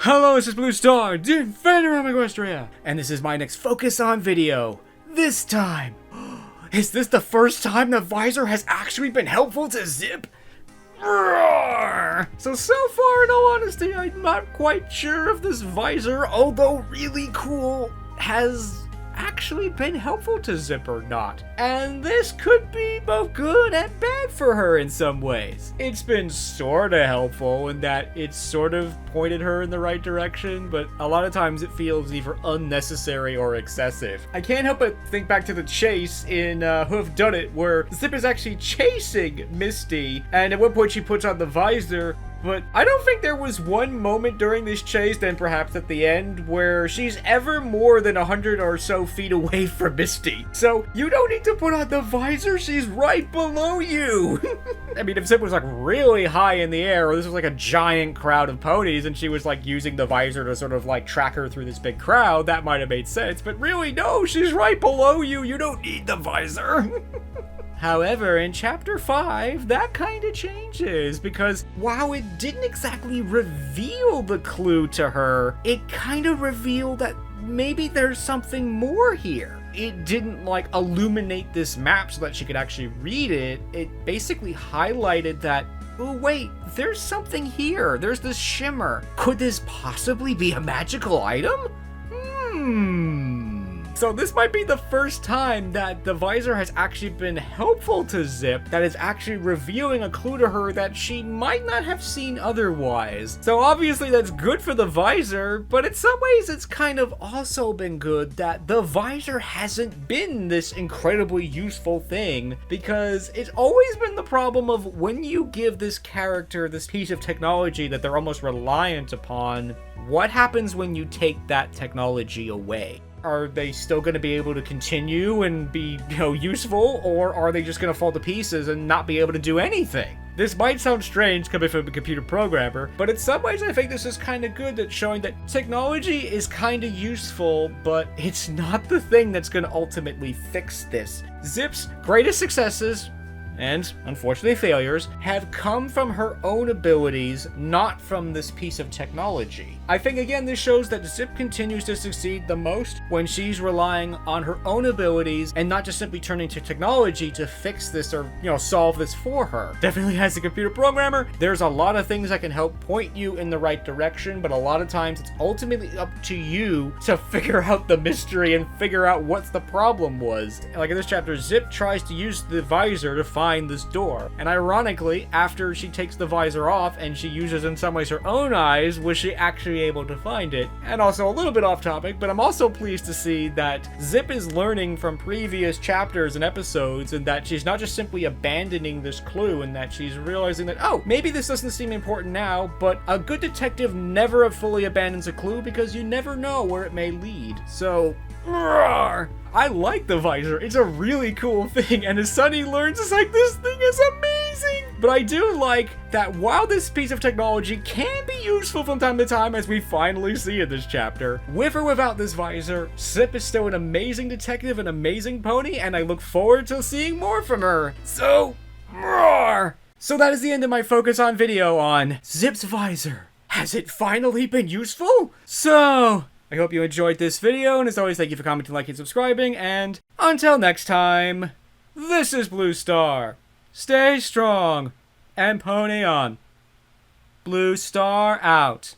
Hello, this is Blue Star, Defender of Equestria, and this is my next Focus On video. This time, is this the first time the Visor has actually been helpful to Zip? Roar! So far, in all honesty, I'm not quite sure if this Visor, although really cool, has actually been helpful to Zip or not. And this could be both good and bad for her in some ways. It's been sorta helpful in that it's sort of pointed her in the right direction, but a lot of times it feels either unnecessary or excessive. I can't help but think back to the chase in Who Have Done It, where Zip is actually chasing Misty, and at one point she puts on the visor. But I don't think there was one moment during this chase, then perhaps at the end, where she's ever more than 100 or so feet away from Misty. So you don't need to put on the visor, she's right below you. I mean, if Zip was like really high in the air, or this was like a giant crowd of ponies and she was like using the visor to sort of like track her through this big crowd, that might have made sense. But really, no, she's right below you. You don't need the visor. However, in Chapter 5, that kind of changes, because while it didn't exactly reveal the clue to her, it kind of revealed that maybe there's something more here. It didn't like illuminate this map so that she could actually read it. It basically highlighted that, oh wait, there's something here. There's this shimmer. Could this possibly be a magical item? So this might be the first time that the visor has actually been helpful to Zip, that is actually revealing a clue to her that she might not have seen otherwise. So obviously that's good for the visor, but in some ways it's kind of also been good that the visor hasn't been this incredibly useful thing, because it's always been the problem of when you give this character this piece of technology that they're almost reliant upon, what happens when you take that technology away? Are they still going to be able to continue and be, useful, or are they just going to fall to pieces and not be able to do anything? This might sound strange coming from a computer programmer, but in some ways I think this is kind of good, that's showing that technology is kind of useful, but it's not the thing that's going to ultimately fix this. Zip's greatest successes, and unfortunately failures, have come from her own abilities, not from this piece of technology. I think again this shows that Zip continues to succeed the most when she's relying on her own abilities and not just simply turning to technology to fix this or, solve this for her. Definitely, as a computer programmer, there's a lot of things that can help point you in the right direction, but a lot of times it's ultimately up to you to figure out the mystery and figure out what the problem was. Like in this chapter, Zip tries to use the visor to find this door, and ironically, after she takes the visor off and she uses in some ways her own eyes, was she actually able to find it. And also a little bit off topic, but I'm also pleased to see that Zip is learning from previous chapters and episodes, and that she's not just simply abandoning this clue, and that she's realizing that, oh, maybe this doesn't seem important now, but a good detective never fully abandons a clue because you never know where it may lead. So, roar! I like the visor. It's a really cool thing, and as Sunny learns, it's like, this thing is amazing! But I do like that while this piece of technology can be useful from time to time, as we finally see in this chapter, with or without this visor, Zip is still an amazing detective, an amazing pony, and I look forward to seeing more from her. So, roar! So that is the end of my Focus On video on Zip's visor. Has it finally been useful? So, I hope you enjoyed this video, and as always, thank you for commenting, liking, and subscribing, and until next time, this is Blue Star. Stay strong, and pony on. Blue Star out.